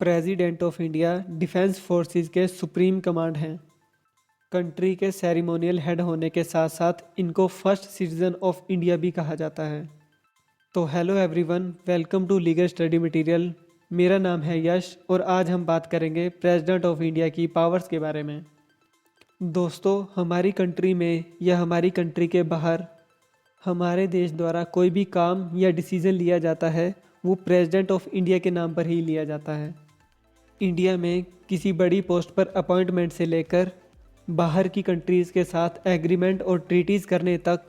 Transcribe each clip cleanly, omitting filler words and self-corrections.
President of India defence forces के supreme command हैं। Country के सेरेमोनियल हेड होने के साथ साथ इनको फर्स्ट सिटीजन ऑफ इंडिया भी कहा जाता है। तो hello everyone, welcome to legal study material. मेरा नाम है यश और आज हम बात करेंगे प्रेसिडेंट ऑफ इंडिया की पावर्स के बारे में। दोस्तों, हमारी कंट्री में या हमारी कंट्री के बाहर हमारे देश द्वारा कोई भी काम या डिसीजन लिया जाता है वो प्रेसिडेंट ऑफ इंडिया के नाम पर ही लिया जाता है। इंडिया में किसी बड़ी पोस्ट पर अपॉइंटमेंट से लेकर बाहर की कंट्रीज़ के साथ एग्रीमेंट और ट्रीटीज़ करने तक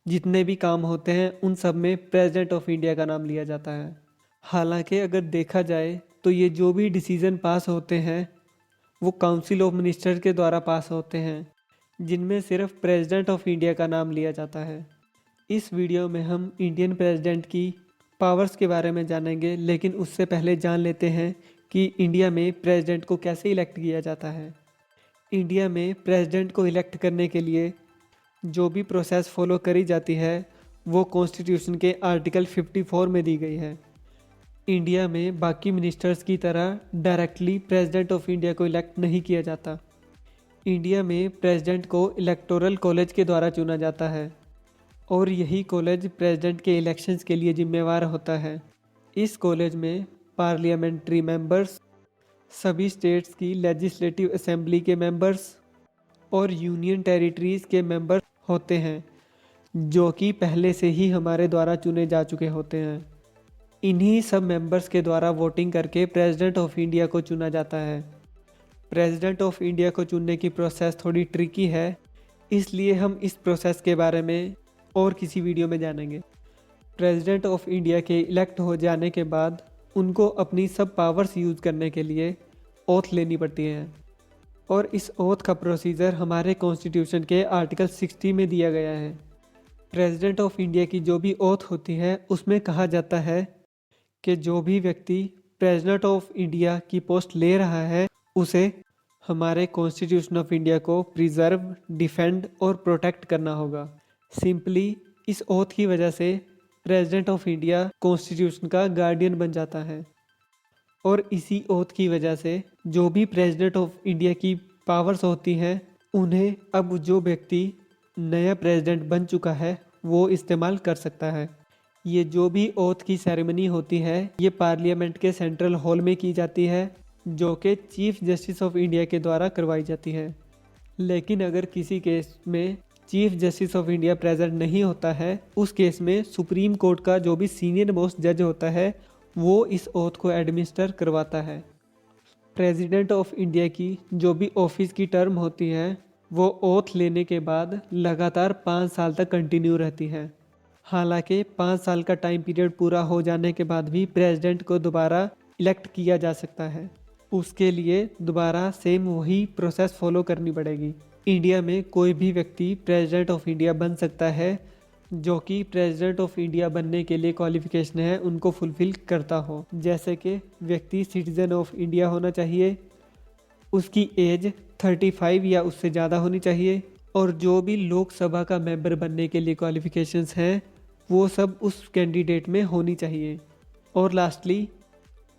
जितने भी काम होते हैं उन सब में प्रेसिडेंट ऑफ इंडिया का नाम लिया जाता है। हालांकि अगर देखा जाए तो ये जो भी डिसीज़न पास होते हैं वो काउंसिल ऑफ मिनिस्टर के द्वारा पास होते हैं, जिनमें सिर्फ प्रेसिडेंट ऑफ इंडिया का नाम लिया जाता है। इस वीडियो में हम इंडियन प्रेसिडेंट की पावर्स के बारे में जानेंगे, लेकिन उससे पहले जान लेते हैं कि इंडिया में प्रेसिडेंट को कैसे इलेक्ट किया जाता है। इंडिया में प्रेसिडेंट को इलेक्ट करने के लिए जो भी प्रोसेस फॉलो करी जाती है वो कॉन्स्टिट्यूशन के आर्टिकल 54 में दी गई है। इंडिया में बाकी मिनिस्टर्स की तरह डायरेक्टली प्रेसिडेंट ऑफ इंडिया को इलेक्ट नहीं किया जाता। इंडिया में प्रेसिडेंट को इलेक्टोरल कॉलेज के द्वारा चुना जाता है और यही कॉलेज प्रेसिडेंट के इलेक्शंस के लिए जिम्मेवार होता है। इस कॉलेज में पार्लियामेंट्री मेंबर्स, सभी स्टेट्स की लेजिस्लेटिव असेंबली के मेंबर्स और यूनियन टेरिटरीज़ के मेंबर्स होते हैं, जो कि पहले से ही हमारे द्वारा चुने जा चुके होते हैं। इन्हीं सब मेंबर्स के द्वारा वोटिंग करके प्रेसिडेंट ऑफ इंडिया को चुना जाता है। प्रेसिडेंट ऑफ इंडिया को चुनने की प्रोसेस थोड़ी ट्रिकी है, इसलिए हम इस प्रोसेस के बारे में और किसी वीडियो में जानेंगे। प्रेसिडेंट ऑफ इंडिया के इलेक्ट हो जाने के बाद उनको अपनी सब पावर्स यूज़ करने के लिए ओथ लेनी पड़ती है और इस ओथ का प्रोसीजर हमारे कॉन्स्टिट्यूशन के आर्टिकल 60 में दिया गया है। प्रेसिडेंट ऑफ इंडिया की जो भी ओथ होती है उसमें कहा जाता है कि जो भी व्यक्ति प्रेसिडेंट ऑफ इंडिया की पोस्ट ले रहा है उसे हमारे कॉन्स्टिट्यूशन ऑफ इंडिया को प्रिजर्व, डिफेंड और प्रोटेक्ट करना होगा। सिंपली इस ओथ की वजह से प्रेसिडेंट ऑफ इंडिया कॉन्स्टिट्यूशन का गार्डियन बन जाता है और इसी ओथ की वजह से जो भी प्रेसिडेंट ऑफ इंडिया की पावर्स होती हैं उन्हें अब जो व्यक्ति नया प्रेसिडेंट बन चुका है वो इस्तेमाल कर सकता है। ये जो भी ओथ की सेरेमनी होती है ये पार्लियामेंट के सेंट्रल हॉल में की जाती है, जो कि चीफ जस्टिस ऑफ इंडिया के द्वारा करवाई जाती है। लेकिन अगर किसी केस में chief justice of India present नहीं होता है, उस केस में सुप्रीम कोर्ट का जो भी सीनियर मोस्ट जज होता है वो इस ओथ को एडमिनिस्टर करवाता है। प्रेसिडेंट ऑफ इंडिया की जो भी ऑफिस की टर्म होती है वो ओथ लेने के बाद लगातार 5 साल तक कंटिन्यू रहती है। हालांकि 5 साल का टाइम पीरियड पूरा हो जाने के बाद भी प्रेसिडेंट को दोबारा इलेक्ट किया जा सकता है। उसके लिए दोबारा सेम वही प्रोसेस फॉलो करनी पड़ेगी। इंडिया में कोई भी व्यक्ति प्रेसिडेंट ऑफ इंडिया बन सकता है जो कि प्रेसिडेंट ऑफ इंडिया बनने के लिए क्वालिफिकेशन है उनको फुलफिल करता हो, जैसे कि व्यक्ति सिटीजन ऑफ इंडिया होना चाहिए, उसकी एज 35 या उससे ज़्यादा होनी चाहिए और जो भी लोकसभा का मेंबर बनने के लिए क्वालिफिकेशंस हैं वो सब उस कैंडिडेट में होनी चाहिए। और लास्टली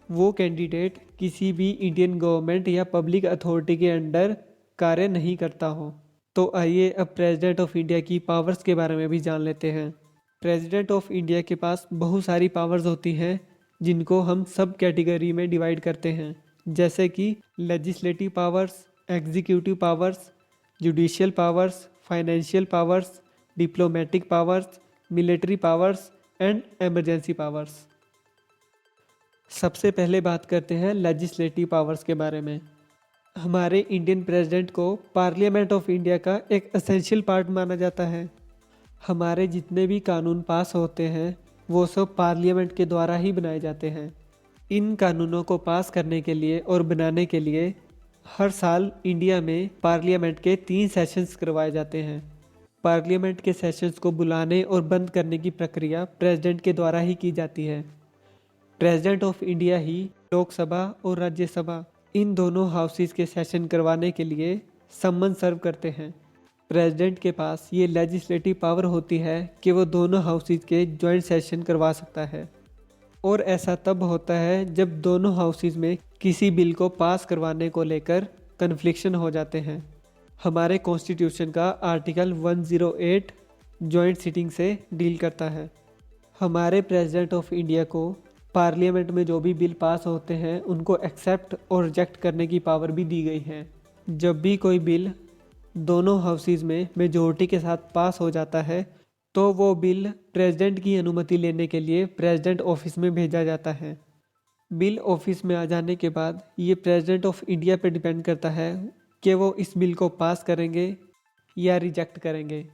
वो कैंडिडेट किसी भी इंडियन गवर्नमेंट या पब्लिक अथॉरिटी के अंडर कार्य नहीं करता हो। तो आइए अब प्रेसिडेंट ऑफ इंडिया की पावर्स के बारे में भी जान लेते हैं। प्रेसिडेंट ऑफ इंडिया के पास बहुत सारी पावर्स होती हैं जिनको हम सब कैटेगरी में डिवाइड करते हैं, जैसे कि legislative powers, executive powers, judicial powers, financial powers, diplomatic powers, military powers and emergency powers. सबसे पहले बात करते हैं लेजिस्लेटिव पावर्स के बारे में। हमारे इंडियन प्रेसिडेंट को पार्लियामेंट ऑफ इंडिया का एक एसेंशियल पार्ट माना जाता है। हमारे जितने भी कानून पास होते हैं वो सब पार्लियामेंट के द्वारा ही बनाए जाते हैं। इन कानूनों को पास करने के लिए और बनाने के लिए हर साल इंडिया में पार्लियामेंट के 3 सेशंस करवाए जाते हैं। पार्लियामेंट के सेशंस को बुलाने और बंद करने की प्रक्रिया प्रेसिडेंट के द्वारा ही की जाती है। प्रेसिडेंट ऑफ इंडिया ही लोकसभा और राज्यसभा इन दोनों हाउसेस के सेशन करवाने के लिए सम्मन सर्व करते हैं। प्रेसिडेंट के पास ये लेजिस्लेटिव पावर होती है कि वो दोनों हाउसेस के जॉइंट सेशन करवा सकता है और ऐसा तब होता है जब दोनों हाउसेज में किसी बिल को पास करवाने को लेकर कन्फ्लिक्शन हो जाते हैं। हमारे कॉन्स्टिट्यूशन का आर्टिकल 108 जॉइंट सीटिंग से डील करता है। हमारे प्रेसिडेंट ऑफ इंडिया को पार्लियामेंट में जो भी बिल पास होते हैं उनको एक्सेप्ट और रिजेक्ट करने की पावर भी दी गई है। जब भी कोई बिल दोनों हाउसेज में मेजॉरिटी के साथ पास हो जाता है तो वो बिल प्रेसिडेंट की अनुमति लेने के लिए प्रेसिडेंट ऑफिस में भेजा जाता है। बिल ऑफिस में आ जाने के बाद ये प्रेसिडेंट ऑफ इंडिया पे डिपेंड करता है कि वो इस बिल को पास करेंगे या रिजेक्ट करेंगे।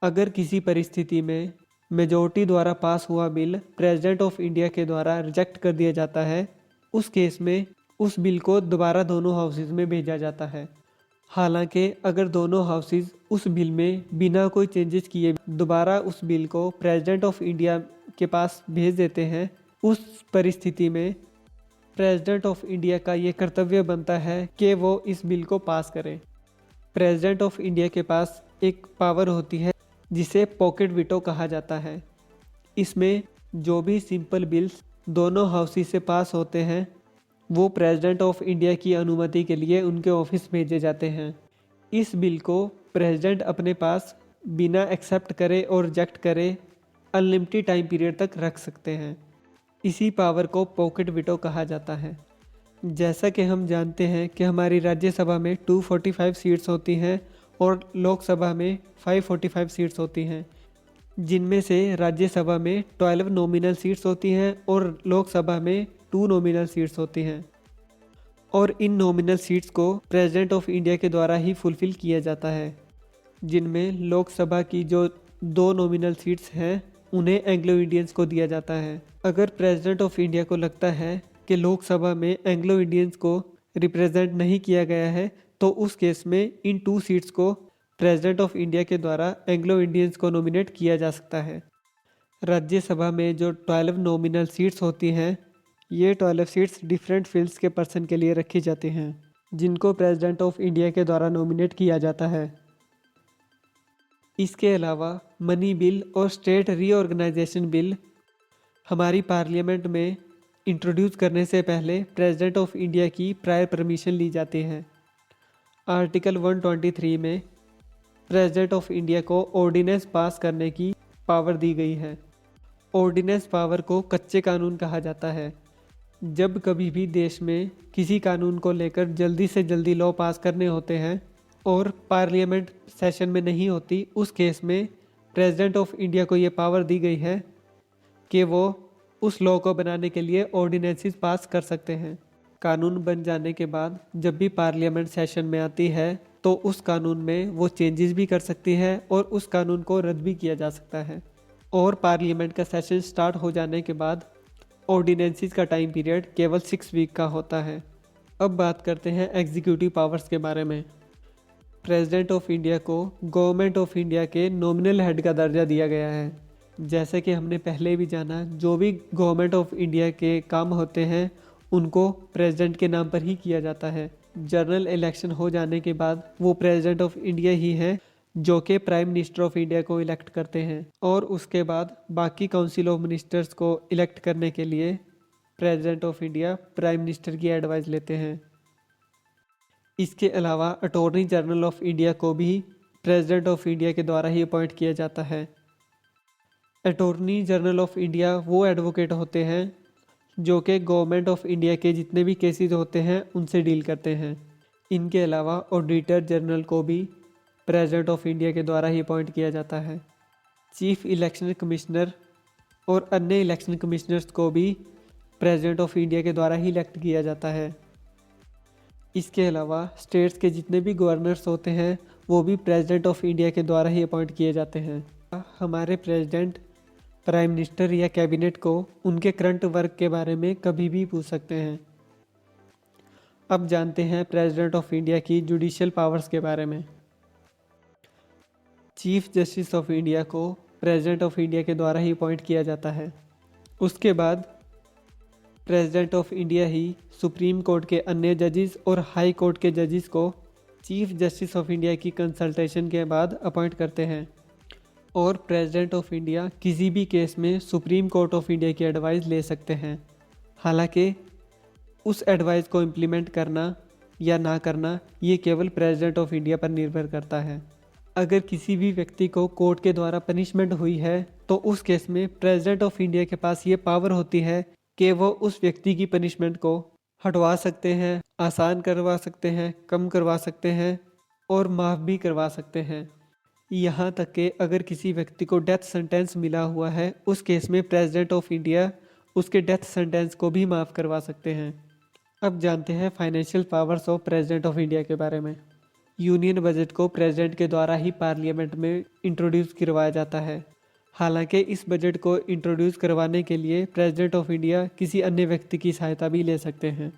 अगर किसी परिस्थिति में मेजॉरिटी द्वारा पास हुआ बिल प्रेसिडेंट ऑफ इंडिया के द्वारा रिजेक्ट कर दिया जाता है, उस केस में उस बिल को दोबारा दोनों हाउसेज में भेजा जाता है। हालांकि अगर दोनों हाउसेज उस बिल में बिना कोई चेंजेस किए दोबारा उस बिल को प्रेसिडेंट ऑफ इंडिया के पास भेज देते हैं, उस परिस्थिति में प्रेसिडेंट ऑफ इंडिया का ये कर्तव्य बनता है कि वो इस बिल को पास करें। प्रेसिडेंट ऑफ इंडिया के पास एक पावर होती है जिसे पॉकेट वीटो कहा जाता है। इसमें जो भी सिंपल बिल्स दोनों हाउसेज से पास होते हैं वो प्रेसिडेंट ऑफ इंडिया की अनुमति के लिए उनके ऑफिस भेजे जाते हैं। इस बिल को प्रेसिडेंट अपने पास बिना एक्सेप्ट करे और रिजेक्ट करे अनलिमिटेड टाइम पीरियड तक रख सकते हैं। इसी पावर को पॉकेट वीटो कहा जाता है। जैसा कि हम जानते हैं कि हमारी राज्यसभा में 245 सीट्स होती हैं और लोकसभा में 545 सीट्स होती हैं, जिनमें से राज्यसभा में 12 नॉमिनल सीट्स होती हैं और लोकसभा में 2 नॉमिनल सीट्स होती हैं। और इन नॉमिनल सीट्स को प्रेसिडेंट ऑफ इंडिया के द्वारा ही फुलफिल किया जाता है। जिनमें लोकसभा की जो 2 नॉमिनल सीट्स हैं उन्हें एंग्लो इंडियंस को दिया जाता है। अगर प्रेसिडेंट ऑफ इंडिया को लगता है कि लोकसभा में एंग्लो इंडियंस को रिप्रेजेंट नहीं किया गया है तो उस केस में इन 2 सीट्स को प्रेसिडेंट ऑफ इंडिया के द्वारा एंग्लो इंडियंस को नॉमिनेट किया जा सकता है। राज्यसभा में जो 12 नॉमिनल सीट्स होती हैं, ये 12 सीट्स डिफरेंट फील्ड्स के पर्सन के लिए रखी जाती हैं जिनको प्रेसिडेंट ऑफ इंडिया के द्वारा नॉमिनेट किया जाता है। इसके अलावा मनी बिल और स्टेट रीऑर्गेनाइजेशन बिल हमारी पार्लियामेंट में इंट्रोड्यूस करने से पहले प्रेसिडेंट ऑफ इंडिया की प्रायर परमिशन ली जाती है। आर्टिकल 123 में प्रेसिडेंट ऑफ इंडिया को ऑर्डिनेंस पास करने की पावर दी गई है। ऑर्डिनेंस पावर को कच्चे कानून कहा जाता है। जब कभी भी देश में किसी कानून को लेकर जल्दी से जल्दी लॉ पास करने होते हैं और पार्लियामेंट सेशन में नहीं होती, उस केस में प्रेसिडेंट ऑफ इंडिया को ये पावर दी गई है कि वो उस लॉ को बनाने के लिए ऑर्डिनेंसेस पास कर सकते हैं। कानून बन जाने के बाद जब भी पार्लियामेंट सेशन में आती है तो उस कानून में वो चेंजेस भी कर सकती है और उस कानून को रद्द भी किया जा सकता है। और पार्लियामेंट का सेशन स्टार्ट हो जाने के बाद ऑर्डिनेंसेस का टाइम पीरियड केवल 6 वीक का होता है। अब बात करते हैं एग्जीक्यूटिव पावर्स के बारे में। प्रेसिडेंट ऑफ इंडिया को गवर्नमेंट ऑफ इंडिया के नॉमिनल हेड का दर्जा दिया गया है। जैसे कि हमने पहले भी जाना, जो भी गवर्नमेंट ऑफ इंडिया के काम होते हैं उनको प्रेसिडेंट के नाम पर ही किया जाता है। जनरल इलेक्शन हो जाने के बाद वो प्रेसिडेंट ऑफ इंडिया ही है जो कि प्राइम मिनिस्टर ऑफ इंडिया को इलेक्ट करते हैं और उसके बाद बाकी काउंसिल ऑफ मिनिस्टर्स को इलेक्ट करने के लिए president of India prime minister की एडवाइस लेते हैं। इसके अलावा अटॉर्नी जनरल ऑफ इंडिया को भी प्रेसिडेंट ऑफ इंडिया के द्वारा ही अपॉइंट किया जाता है। अटॉर्नी जनरल ऑफ इंडिया वो एडवोकेट होते हैं जो कि गवर्नमेंट ऑफ इंडिया के जितने भी केसेस होते हैं उनसे डील करते हैं। इनके अलावा ऑडिटर जनरल को भी प्रेसिडेंट ऑफ इंडिया के द्वारा ही अपॉइंट किया जाता है। चीफ इलेक्शन कमिश्नर और अन्य इलेक्शन कमिश्नर्स को भी प्रेसिडेंट ऑफ इंडिया के द्वारा ही इलेक्ट किया जाता है। इसके अलावा स्टेट्स के जितने भी गवर्नर्स होते हैं वो भी प्रेसिडेंट ऑफ इंडिया के द्वारा ही अपॉइंट किए जाते हैं। हमारे प्रेसिडेंट प्राइम मिनिस्टर या कैबिनेट को उनके करंट वर्क के बारे में कभी भी पूछ सकते हैं। अब जानते हैं प्रेसिडेंट ऑफ इंडिया की जुडिशियल पावर्स के बारे में। चीफ जस्टिस ऑफ इंडिया को प्रेसिडेंट ऑफ इंडिया के द्वारा ही अपॉइंट किया जाता है। उसके बाद president of India he supreme court के अन्य जजेस और हाई कोर्ट के जजेस को चीफ जस्टिस ऑफ इंडिया की कंसल्टेशन के बाद अपॉइंट करते हैं। और प्रेसिडेंट ऑफ इंडिया किसी भी केस में सुप्रीम कोर्ट ऑफ इंडिया की एडवाइस ले सकते हैं। हालांकि उस एडवाइस को इम्प्लीमेंट करना या ना करना ये केवल प्रेसिडेंट ऑफ इंडिया पर निर्भर करता है। अगर किसी भी व्यक्ति को कोर्ट के द्वारा पनिशमेंट हुई है तो उस केस में प्रेसिडेंट ऑफ इंडिया के पास ये पावर होती है कि वो उस व्यक्ति की पनिशमेंट को हटवा सकते हैं, आसान करवा सकते हैं, कम करवा सकते हैं और माफ़ भी करवा सकते हैं। यहाँ तक कि अगर किसी व्यक्ति को डेथ सेंटेंस मिला हुआ है उस केस में प्रेसिडेंट ऑफ इंडिया उसके डेथ सेंटेंस को भी माफ़ करवा सकते हैं। अब जानते हैं financial powers of president of India के बारे में। यूनियन बजट को प्रेसिडेंट के द्वारा ही पार्लियामेंट में इंट्रोड्यूस करवाया जाता है। हालांकि इस बजट को इंट्रोड्यूस करवाने के लिए प्रेसिडेंट ऑफ इंडिया किसी अन्य व्यक्ति की सहायता भी ले सकते हैं।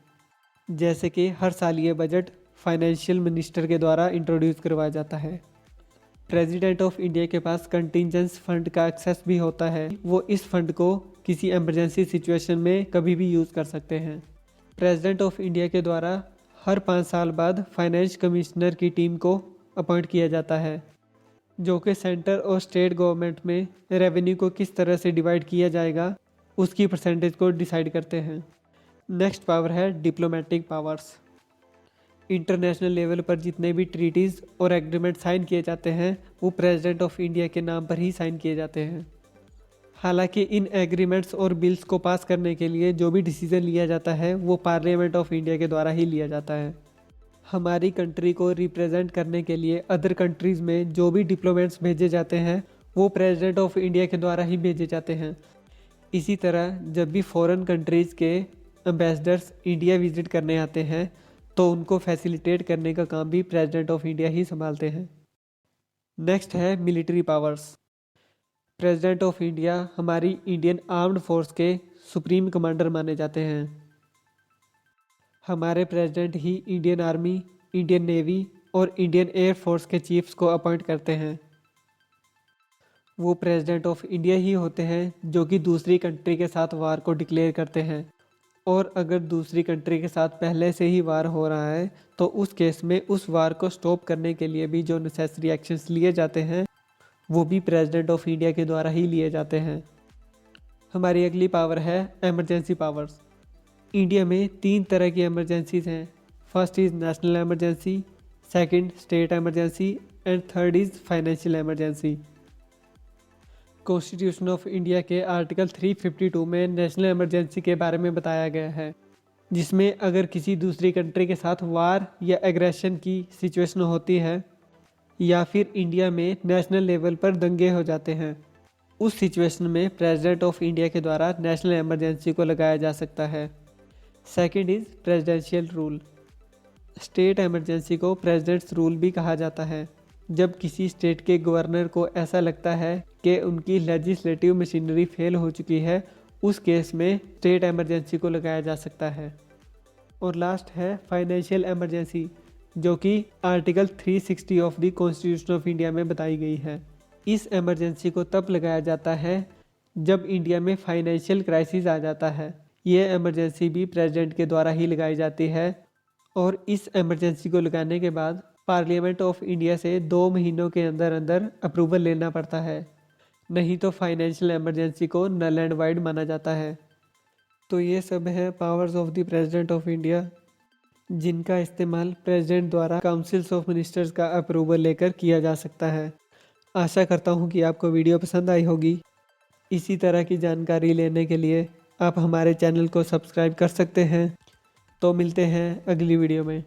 जैसे कि हर साल ये बजट फाइनेंशियल मिनिस्टर के द्वारा इंट्रोड्यूस करवाया जाता है। प्रेसिडेंट ऑफ इंडिया के पास कंटिजेंस फंड का एक्सेस भी होता है। वो इस फंड को किसी इमरजेंसी सिचुएशन में कभी भी यूज़ कर सकते हैं। प्रेसिडेंट ऑफ इंडिया के द्वारा हर 5 साल बाद फाइनेंस कमिश्नर की टीम को अपॉइंट किया जाता है, जो कि सेंटर और स्टेट गवर्नमेंट में रेवेन्यू को किस तरह से डिवाइड किया जाएगा उसकी परसेंटेज को डिसाइड करते हैं। नेक्स्ट पावर है डिप्लोमेटिक पावर्स। इंटरनेशनल लेवल पर जितने भी ट्रीटीज़ और एग्रीमेंट साइन किए जाते हैं वो प्रेसिडेंट ऑफ इंडिया के नाम पर ही साइन किए जाते हैं। हालांकि इन एग्रीमेंट्स और बिल्स को पास करने के लिए जो भी डिसीजन लिया जाता है वो पार्लियामेंट ऑफ इंडिया के द्वारा ही लिया जाता है। हमारी कंट्री को रिप्रेजेंट करने के लिए अदर कंट्रीज़ में जो भी डिप्लोमेट्स भेजे जाते हैं वो प्रेसिडेंट ऑफ इंडिया के द्वारा ही भेजे जाते हैं। इसी तरह जब भी फॉरेन कंट्रीज़ के एम्बेसडर्स इंडिया विजिट करने आते हैं तो उनको फैसिलिटेट करने का काम भी प्रेसिडेंट ऑफ इंडिया ही संभालते हैं। नेक्स्ट है military powers. President of India हमारी इंडियन आर्म्ड फोर्स के सुप्रीम कमांडर माने जाते हैं। हमारे प्रेसिडेंट ही इंडियन आर्मी, इंडियन नेवी और इंडियन एयर फोर्स के चीफ्स को अपॉइंट करते हैं। वो प्रेसिडेंट ऑफ इंडिया ही होते हैं जो कि दूसरी कंट्री के साथ वार को डिक्लेयर करते हैं। और अगर दूसरी कंट्री के साथ पहले से ही वार हो रहा है तो उस केस में उस वार को स्टॉप करने के लिए भी जो नेसेसरी एक्शंस लिए जाते हैं वो भी प्रेसिडेंट ऑफ इंडिया के द्वारा ही लिए जाते हैं। हमारी अगली पावर है एमरजेंसी पावर्स। इंडिया में 3 तरह की एमरजेंसीज हैं। First is national emergency, second state emergency and third is financial emergency. Constitution of India के आर्टिकल 352 में नेशनल इमरजेंसी के बारे में बताया गया है, जिसमें अगर किसी दूसरी कंट्री के साथ वार या एग्रेशन की सिचुएशन होती है या फिर इंडिया में नेशनल लेवल पर दंगे हो जाते हैं, उस सिचुएशन में प्रेसिडेंट ऑफ इंडिया के द्वारा नेशनल इमरजेंसी को लगाया जा सकता है। Second is presidential rule. State emergency को प्रेसिडेंट्स रूल भी कहा जाता है। जब किसी स्टेट के गवर्नर को ऐसा लगता है कि उनकी लेजिस्लेटिव मशीनरी फेल हो चुकी है, उस केस में स्टेट इमरजेंसी को लगाया जा सकता है। और लास्ट है फाइनेंशियल इमरजेंसी, जो कि article 360 of the constitution of India में बताई गई है। इस इमरजेंसी को तब लगाया जाता है जब इंडिया में फाइनेंशियल क्राइसिस आ जाता है। ये इमरजेंसी भी प्रेसिडेंट के द्वारा ही लगाई जाती है और इस इमरजेंसी को लगाने के बाद पार्लियामेंट ऑफ इंडिया से 2 महीनों के अंदर अंदर अप्रूवल लेना पड़ता है, नहीं तो फाइनेंशियल इमरजेंसी को नल एंड वाइड माना जाता है। तो ये सब है powers of the president of India, जिनका इस्तेमाल प्रेसिडेंट द्वारा काउंसिल्स ऑफ मिनिस्टर्स का अप्रूवल लेकर किया जा सकता है। आशा करता हूँ कि आपको वीडियो पसंद आई होगी। इसी तरह की जानकारी लेने के लिए आप हमारे चैनल को सब्सक्राइब कर सकते हैं। तो मिलते हैं अगली वीडियो में।